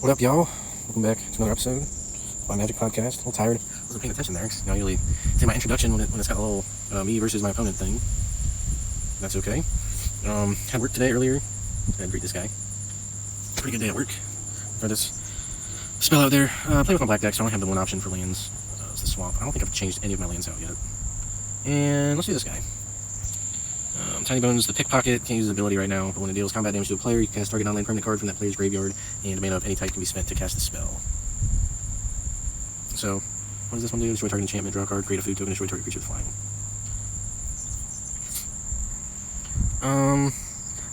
What up, y'all? Welcome back to another episode of my Magic Podcast. A little tired. I wasn't paying attention there. I usually say my introduction when it's got a little me versus my opponent thing. That's okay. Had work today earlier. I had to greet this guy. Pretty good day at work. For this spell out there. Play with my black deck, so I only have the one option for lands. It's the swamp. I don't think I've changed any of my lands out yet. And let's do this guy. Tiny Bones, the Pickpocket, can't use his ability right now, but when it deals combat damage to a player, you can cast target non-land permanent card from that player's graveyard, and a mana of any type can be spent to cast the spell. So, what does this one do? Destroy target enchantment, draw a card, create a food token, destroy target creature with flying.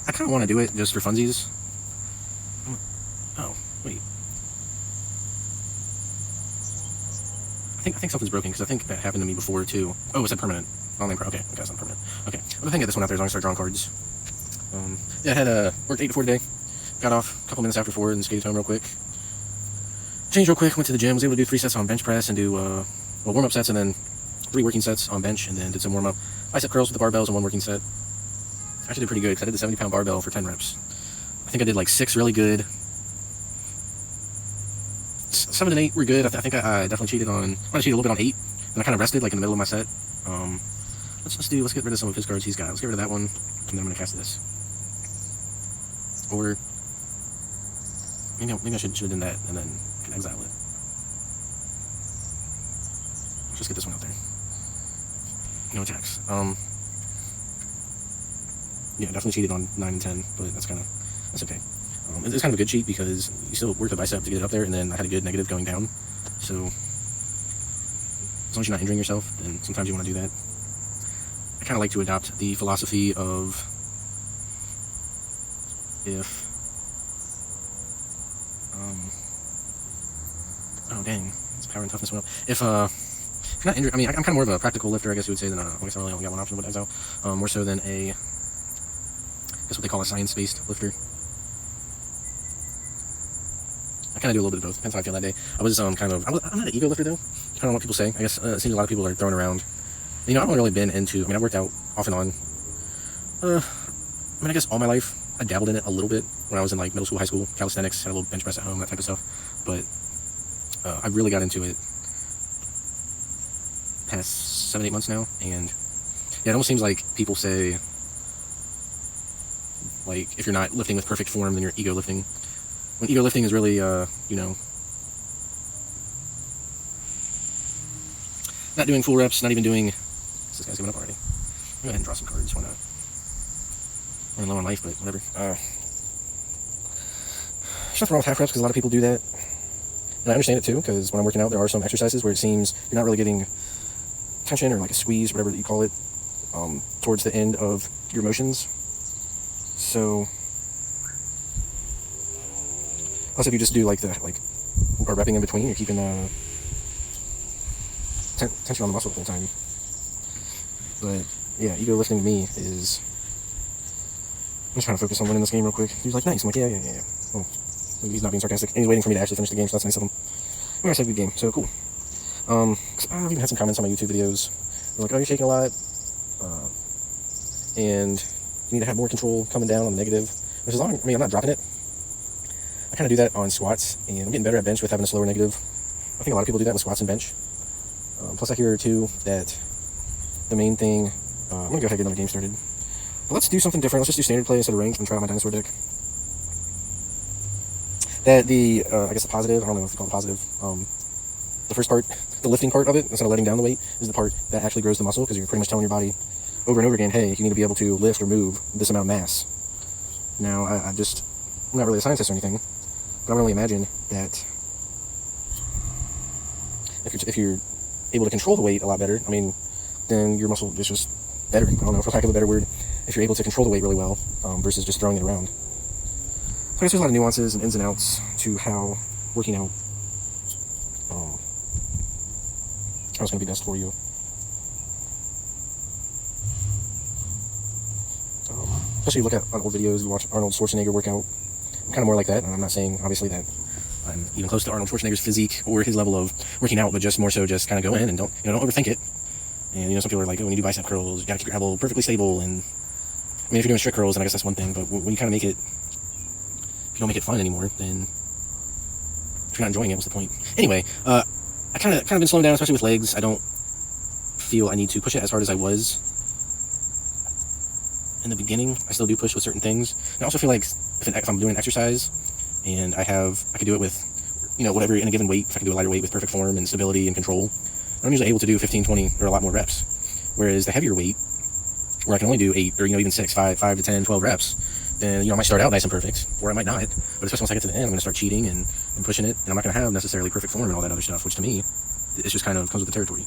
I kind of want to do it just for funsies. Oh, wait. I think something's broken, because I think that happened to me before, too. Oh, it's a permanent. Okay, that's not permanent. Okay, I'm gonna get this one out there as long as I start drawing cards. Yeah, I had worked 8 to 4 today. Got off a couple minutes after 4 and skated home real quick. Changed real quick, went to the gym, was able to do 3 sets on bench press and do warm-up sets and then 3 working sets on bench, and then did some warm-up bicep curls with the barbells and 1 working set. Actually did pretty good because I did the 70-pound barbell for 10 reps. I think I did like 6 really good. 7 and 8 were good. I think I definitely cheated on. I cheated a little bit on 8, and I kind of rested like in the middle of my set. Let's get rid of some of his cards he's got. Let's get rid of that one, and then I'm gonna cast this. Or maybe I should have done that and then can exile it. Let's just get this one out there. No attacks. Yeah, definitely cheated on 9 and 10, but that's okay. It's kind of a good cheat because you still work the bicep to get it up there, and then I had a good negative going down. So as long as you're not injuring yourself, then sometimes you want to do that. I kind of like to adopt the philosophy of if oh dang, it's power and toughness went up. If you're not injured, I mean, I'm kind of more of a practical lifter, I guess you would say, than I guess I really only got one option with exile. More so than I guess what they call a science-based lifter. I kind of do a little bit of both. Depends how I feel that day. I'm not an ego lifter though. I don't know what people say. I guess it seems a lot of people are throwing around. You know, I've only really been into. I mean, I worked out off and on. I guess all my life I dabbled in it a little bit when I was in like middle school, high school, calisthenics, had a little bench press at home, that type of stuff. But I really got into it past 7-8 months now, and yeah, it almost seems like people say like if you're not lifting with perfect form, then you're ego lifting. When ego lifting is really, not doing full reps, not even doing. This guy's giving up already. I'll go ahead and draw some cards. Why not? I'm low on life, but whatever. There's nothing wrong with half reps because a lot of people do that. And I understand it too, because when I'm working out, there are some exercises where it seems you're not really getting tension or like a squeeze, whatever you call it, towards the end of your motions. So, plus if you just do or repping in between, you're keeping tension on the muscle the whole time. But yeah, ego lifting to me is. I'm just trying to focus on winning this game real quick. He was like, nice. I'm like, yeah. Oh, he's not being sarcastic. And he's waiting for me to actually finish the game, so that's nice of him. I said good game, so cool. I've even had some comments on my YouTube videos. They're like, oh, you're shaking a lot. And you need to have more control coming down on the negative. Which is long. I mean, I'm not dropping it. I kind of do that on squats, and I'm getting better at bench with having a slower negative. I think a lot of people do that with squats and bench. Plus, I hear too that the main thing. I'm gonna go ahead and get another game started. But let's do something different. Let's just do standard play instead of ranked and try out my dinosaur deck. I guess the positive. I don't know if you call it positive. The first part, the lifting part of it, instead of letting down the weight, is the part that actually grows the muscle because you're pretty much telling your body over and over again, hey, you need to be able to lift or move this amount of mass. Now, I'm not really a scientist or anything, but I really imagine that if you're able to control the weight a lot better, I mean, then your muscle is just better. I don't know, for lack of a better word, if you're able to control the weight really well versus just throwing it around. So I guess there's a lot of nuances and ins and outs to how working out how it's going to be best for you. Especially look at on old videos, you watch Arnold Schwarzenegger work out. I'm kind of more like that, and I'm not saying, obviously, that I'm even close to Arnold Schwarzenegger's physique or his level of working out, but just more so just kind of go in and don't overthink it. And, some people are like, oh, when you do bicep curls, you got to keep your elbow perfectly stable, and I mean, if you're doing strict curls, then I guess that's one thing, but when you kind of make it, if you don't make it fun anymore, then if you're not enjoying it, what's the point? Anyway, I kind of been slowing down, especially with legs. I don't feel I need to push it as hard as I was in the beginning. I still do push with certain things. And I also feel like if I'm doing an exercise and I could do it with, whatever in a given weight, if I can do a lighter weight with perfect form and stability and control, I'm usually able to do 15, 20, or a lot more reps. Whereas the heavier weight, where I can only do 8 or even 6, 5 to 10, 12 reps, then I might start out nice and perfect, or I might not. But especially once I get to the end, I'm going to start cheating and pushing it, and I'm not going to have necessarily perfect form and all that other stuff, which to me, it's just kind of comes with the territory.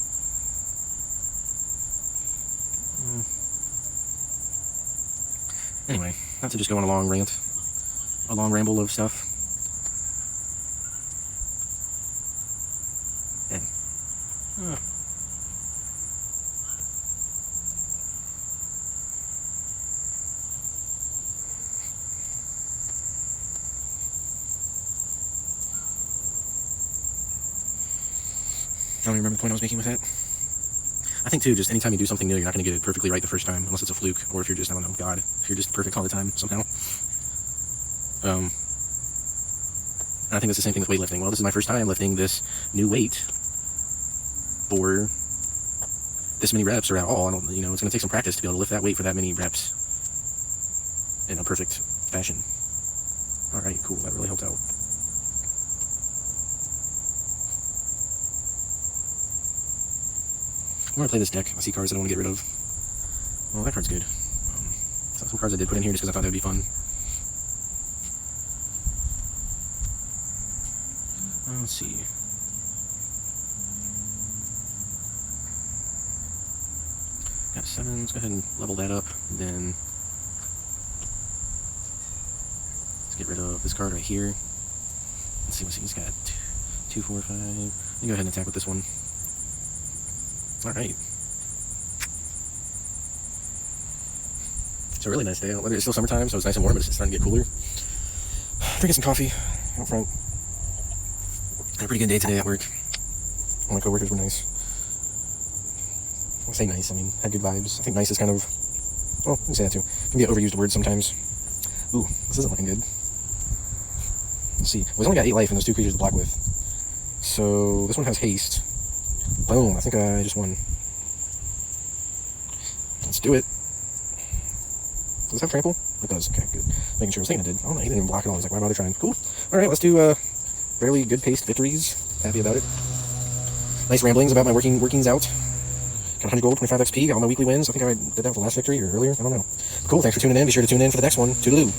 Anyway, not to just go on a long ramble of stuff. Yeah. I don't even remember the point I was making with that. I think too, just anytime you do something new, you're not going to get it perfectly right the first time, unless it's a fluke, or if you're just, I don't know, God, if you're just perfect all the time somehow. And I think it's the same thing with weightlifting. Well, this is my first time lifting this new weight for this many reps or at all. It's going to take some practice to be able to lift that weight for that many reps in a perfect fashion. All right, cool. That really helped out. I'm going to play this deck. I see cards that I want to get rid of. Well, that card's good. Some cards I did put in here just because I thought that would be fun. Let's see. Got 7. Let's go ahead and level that up. And then let's get rid of this card right here. Let's see. He's got 2, 4, 5. Let me go ahead and attack with this one. Alright. It's a really nice day. Whether it's still summertime, so it's nice and warm, but it's starting to get cooler. Drinking some coffee out front. Had a pretty good day today at work. All my coworkers were nice. I say nice, I mean, had good vibes. I think nice is kind of, well, you can say that too. It can be an overused word sometimes. Ooh, this isn't looking good. Let's see. Well, he's only got 8 life and those 2 creatures to block with. So, this one has haste. Boom, I think I just won. Let's do it. Does this have trample? It does, okay, good. Making sure I was thinking it did. Oh, no, he didn't even block at all. He's like, why bother trying? Cool. Alright, let's do fairly good paced victories. Happy about it. Nice ramblings about my workings out. Got 100 gold, 25 XP, got all my weekly wins. I think I did that with the last victory or earlier. I don't know. Cool, thanks for tuning in. Be sure to tune in for the next one. Toodaloo.